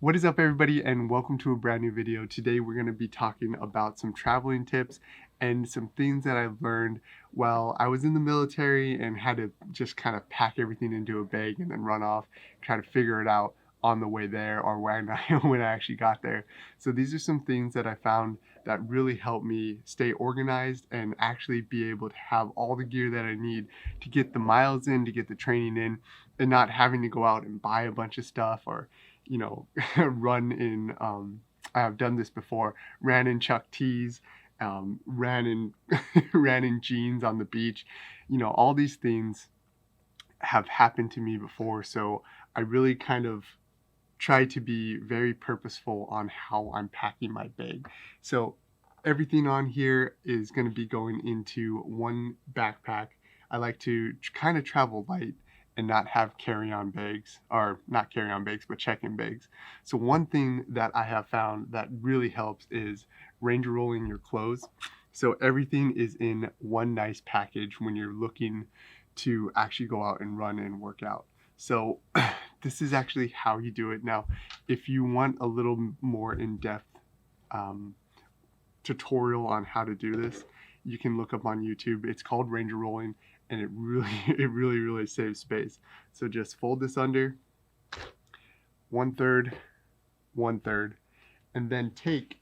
What is up, everybody, and welcome to a brand new video. Today we're going to be talking about some traveling tips and some things that I've learned while I was in the military and had to just kind of pack everything into a bag and then run off, try to figure it out on the way there or when when I actually got there. So these are some things that I found that really helped me stay organized and actually be able to have all the gear that I need to get the miles in, to get the training in, and not having to go out and buy a bunch of stuff or run in I've done this before, ran in Chuck T's, ran in ran in jeans on the beach. All these things have happened to me before, so I really kind of try to be very purposeful on how I'm packing my bag. So everything on here is going to be going into one backpack. I like to kind of travel light and not have carry-on bags, or not carry-on bags, but check-in bags. So one thing that I have found that really helps is ranger rolling your clothes. So everything is in one nice package when you're looking to actually go out and run and work out. So this is actually how you do it. Now, if you want a little more in-depth tutorial on how to do this, you can look up on YouTube. It's called ranger rolling, and it really saves space. So just fold this under 1/3, 1/3, and then take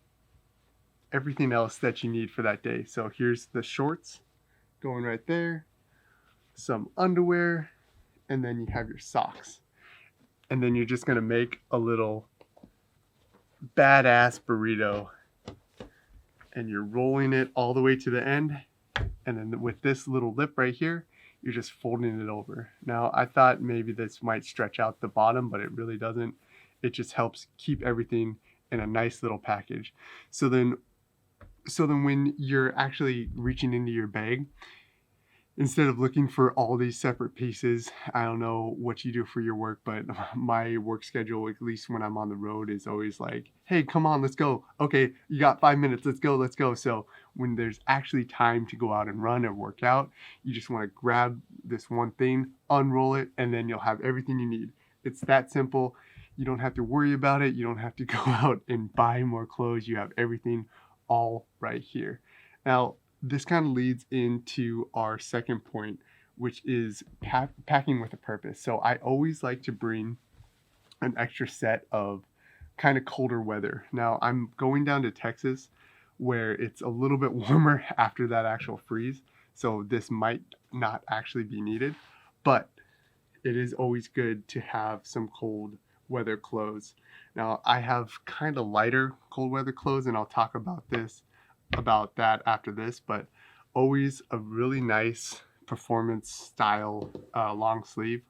everything else that you need for that day. So here's the shorts going right there, some underwear, and then you have your socks. And then you're just gonna make a little badass burrito, and you're rolling it all the way to the end. And then with this little lip right here, you're just folding it over. Now, I thought maybe this might stretch out the bottom, but it really doesn't. It just helps keep everything in a nice little package. So then when you're actually reaching into your bag, instead of looking for all these separate pieces, I don't know what you do for your work, but my work schedule, at least when I'm on the road, is always like, hey, come on, let's go. Okay, you got 5 minutes, let's go. So when there's actually time to go out and run or work out, you just want to grab this one thing, unroll it, and then you'll have everything you need. It's that simple. You don't have to worry about it. You don't have to go out and buy more clothes. You have everything all right here. Now, this kind of leads into our second point, which is packing with a purpose. So I always like to bring an extra set of kind of colder weather. Now, I'm going down to Texas where it's a little bit warmer after that actual freeze. So this might not actually be needed, but it is always good to have some cold weather clothes. Now, I have kind of lighter cold weather clothes, and I'll talk about that after this, but always a really nice performance style long sleeve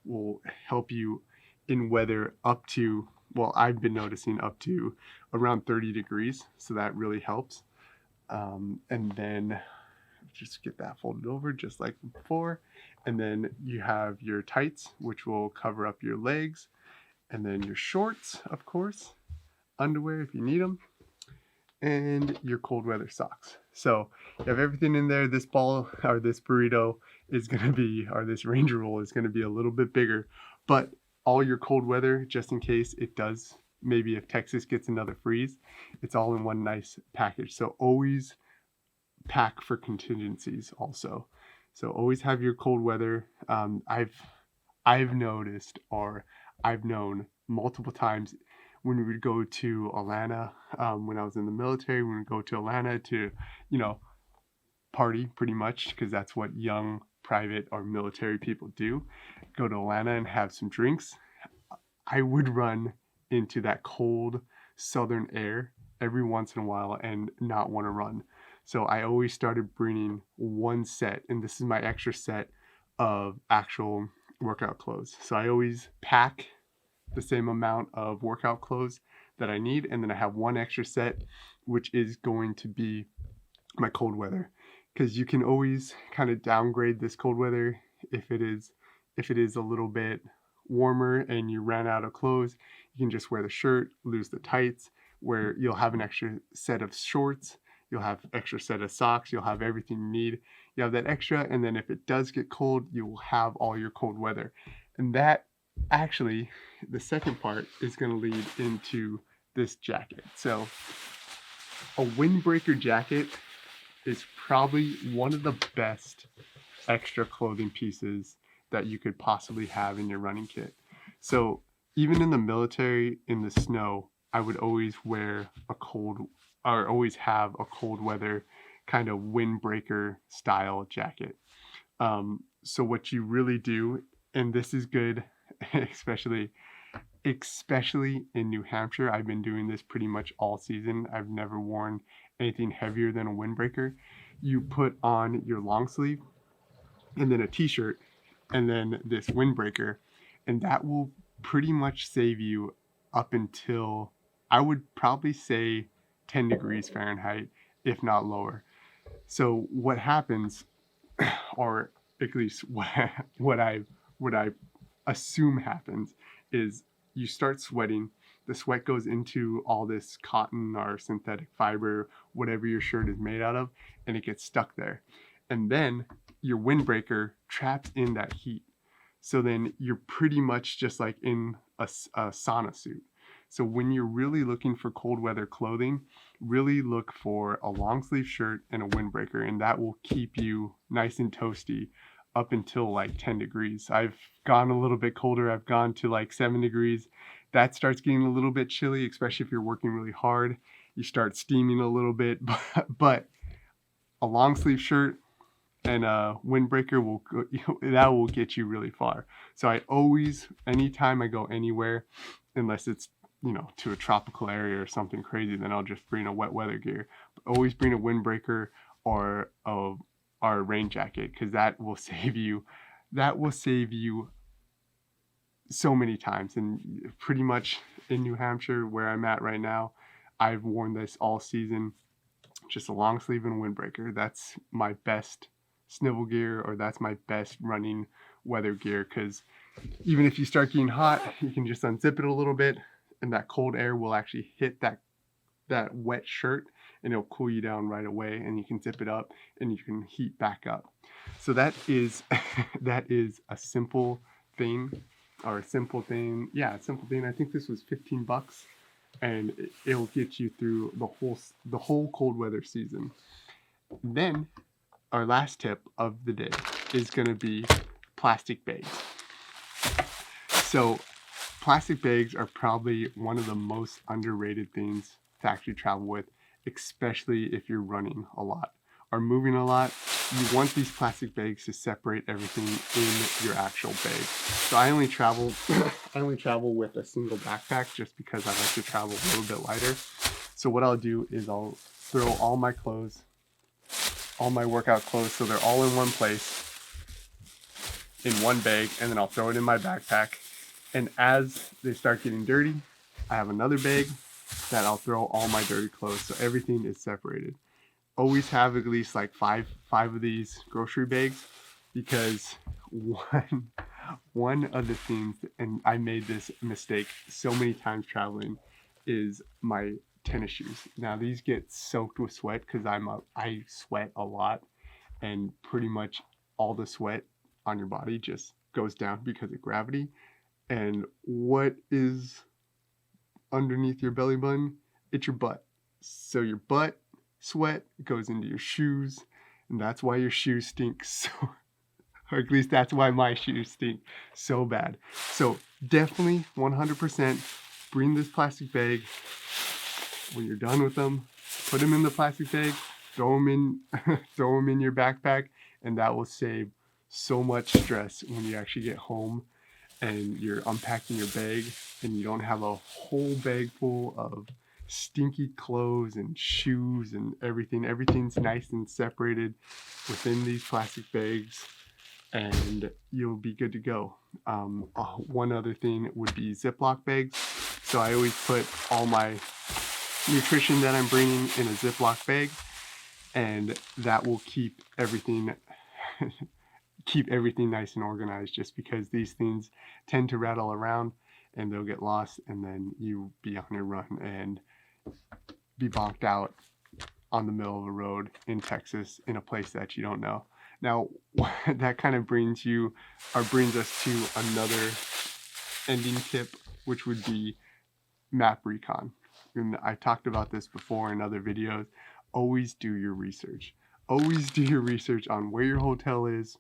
will help you in weather up to, well, I've been noticing up to around 30 degrees, so that really helps. And then just get that folded over just like before, and then you have your tights, which will cover up your legs, and then your shorts, of course, underwear if you need them, and your cold weather socks. So you have everything in there. This ball, or this burrito, is going to be, or this ranger roll is going to be a little bit bigger, but all your cold weather, just in case it does, maybe if Texas gets another freeze, it's all in one nice package. So always pack for contingencies also. So always have your cold weather. I've noticed, or I've known multiple times, when we would go to Atlanta, when I was in the military, we would go to Atlanta to, party pretty much, because that's what young private or military people do. Go to Atlanta and have some drinks. I would run into that cold southern air every once in a while and not want to run. So I always started bringing one set, and this is my extra set of actual workout clothes. So I always pack the same amount of workout clothes that I need, and then I have one extra set, which is going to be my cold weather, because you can always kind of downgrade this cold weather if it is a little bit warmer and you ran out of clothes. You can just wear the shirt, lose the tights, where you'll have an extra set of shorts, you'll have extra set of socks, you'll have everything you need. You have that extra, and then if it does get cold, you will have all your cold weather. And that actually, the second part is going to lead into this jacket. So a Windbreaker jacket is probably one of the best extra clothing pieces that you could possibly have in your running kit. So even in the military, in the snow, I would always wear a cold, or always have a cold weather kind of windbreaker style jacket. So what you really do, and this is good, especially in New Hampshire. I've been doing this pretty much all season. I've never worn anything heavier than a windbreaker. You put on your long sleeve and then a t-shirt and then this windbreaker, and that will pretty much save you up until, I would probably say, 10 degrees Fahrenheit, if not lower. So what happens, or at least what I assume happens, is you start sweating. The sweat goes into all this cotton or synthetic fiber, whatever your shirt is made out of, and it gets stuck there. And then your windbreaker traps in that heat. So then you're pretty much just like in a sauna suit. So when you're really looking for cold weather clothing, really look for a long sleeve shirt and a windbreaker, and that will keep you nice and toasty up until like 10 degrees. I've gone a little bit colder. I've gone to like 7 degrees. That starts getting a little bit chilly, especially if you're working really hard. You start steaming a little bit, but a long sleeve shirt and a windbreaker will get you really far. So I always, anytime I go anywhere, unless it's, to a tropical area or something crazy, then I'll just bring a wet weather gear. But always bring a windbreaker or a rain jacket, because that will save you so many times. And pretty much in New Hampshire, where I'm at right now, I've worn this all season, just a long sleeve and windbreaker. That's my best snivel gear, or that's my best running weather gear, because even if you start getting hot, you can just unzip it a little bit, and that cold air will actually hit that wet shirt, and it'll cool you down right away, and you can zip it up and you can heat back up. So that is a simple thing. I think this was $15, and it'll get you through the whole cold weather season. Then our last tip of the day is going to be plastic bags. So plastic bags are probably one of the most underrated things to actually travel with, especially if you're running a lot or moving a lot. You want these plastic bags to separate everything in your actual bag. So I only travel with a single backpack, just because I like to travel a little bit lighter. So what I'll do is I'll throw all my clothes, all my workout clothes, so they're all in one place, in one bag, and then I'll throw it in my backpack. And as they start getting dirty, I have another bag that I'll throw all my dirty clothes, so everything is separated. Always have at least like five of these grocery bags, because one of the things, and I made this mistake so many times traveling, is my tennis shoes. Now these get soaked with sweat, because I sweat a lot, and pretty much all the sweat on your body just goes down because of gravity. And what is underneath your belly button? It's your butt. So your butt sweat goes into your shoes, and that's why your shoes stink so, or at least that's why my shoes stink so bad. So definitely 100% bring this plastic bag. When you're done with them, put them in the plastic bag, throw them in your backpack, and that will save so much stress when you actually get home and you're unpacking your bag and you don't have a whole bag full of stinky clothes and shoes and everything. Everything's nice and separated within these plastic bags, and you'll be good to go. One other thing would be Ziploc bags. So I always put all my nutrition that I'm bringing in a Ziploc bag, and that will keep everything nice and organized, just because these things tend to rattle around and they'll get lost, and then you be on your run and be bonked out on the middle of the road in Texas in a place that you don't know. Now that kind of brings us to ending tip, which would be map recon. And I talked about this before in other videos. Always do your research. Always do your research on where your hotel is,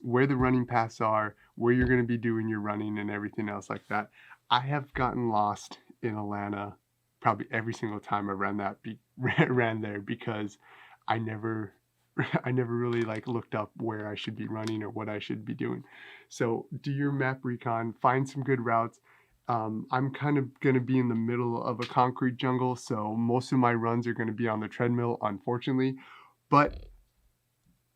where the running paths are, where you're going to be doing your running and everything else like that. I have gotten lost in Atlanta probably every single time I ran there because I never really like looked up where I should be running or what I should be doing. So do your map recon, find some good routes. I'm kind of going to be in the middle of a concrete jungle, so most of my runs are going to be on the treadmill, unfortunately. But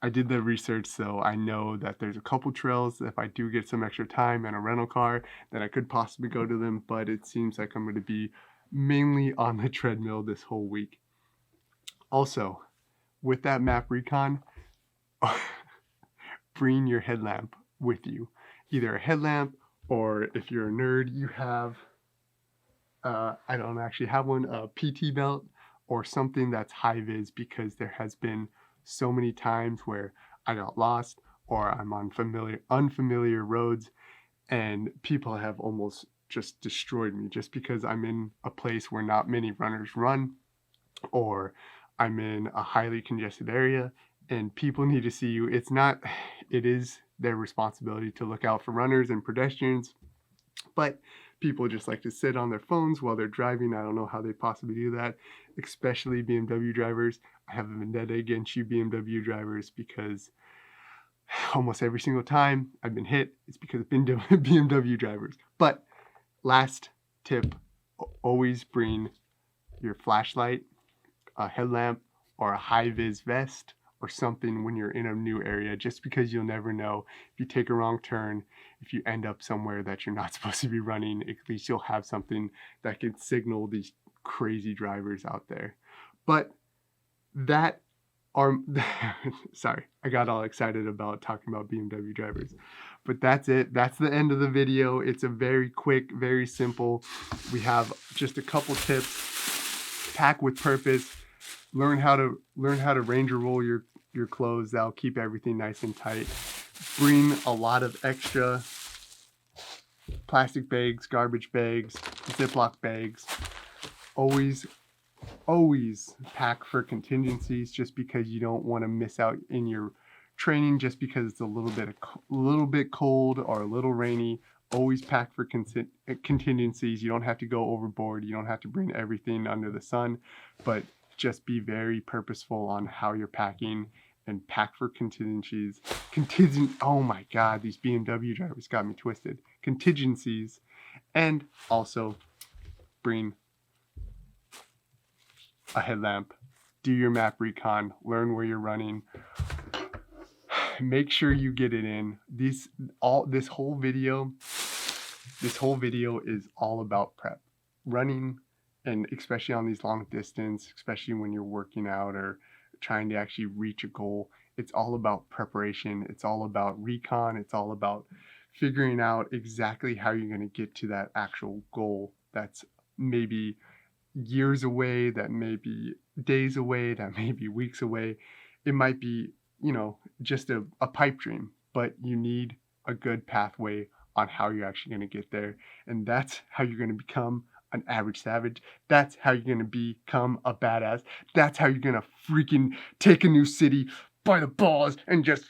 I did the research, so I know that there's a couple trails. If I do get some extra time and a rental car, then I could possibly go to them. But it seems like I'm going to be mainly on the treadmill this whole week. Also, with that map recon, bring your headlamp with you. Either a headlamp, or if you're a nerd, you have, I don't actually have one, a PT belt or something that's high vis, because there has been so many times where I got lost or I'm on unfamiliar roads and people have almost just destroyed me just because I'm in a place where not many runners run, or I'm in a highly congested area and people need to see you. It is their responsibility to look out for runners and pedestrians, but people just like to sit on their phones while they're driving. I don't know how they possibly do that, especially BMW drivers. I have a vendetta against you BMW drivers, because almost every single time I've been hit, it's because of BMW drivers. But last tip, always bring your flashlight, a headlamp, or a high-vis vest or something when you're in a new area, just because you'll never know. If you take a wrong turn, if you end up somewhere that you're not supposed to be running, at least you'll have something that can signal these crazy drivers out there. But that are sorry, I got all excited about talking about BMW drivers. But that's it. That's the end of the video. It's a very quick, very simple. We have just a couple tips. Pack with purpose. Learn how to Ranger roll your clothes. That'll keep everything nice and tight. Bring a lot of extra plastic bags, garbage bags, Ziploc bags. Always pack for contingencies, just because you don't want to miss out in your training just because it's a little bit cold or a little rainy. Always pack for contingencies. You don't have to go overboard. You don't have to bring everything under the sun, but just be very purposeful on how you're packing and pack for contingencies. Oh my God, these BMW drivers got me twisted. Contingencies. And also bring a headlamp. Do your map recon. Learn where you're running. Make sure you get it in. This whole video is all about prep. Running, and especially on these long distance, especially when you're working out or trying to actually reach a goal, it's all about preparation. It's all about recon. It's all about figuring out exactly how you're going to get to that actual goal that's maybe years away, that may be days away, that may be weeks away. It might be, just a pipe dream, but you need a good pathway on how you're actually going to get there. And that's how you're going to become an average savage. That's how you're going to become a badass. That's how you're going to freaking take a new city by the balls and just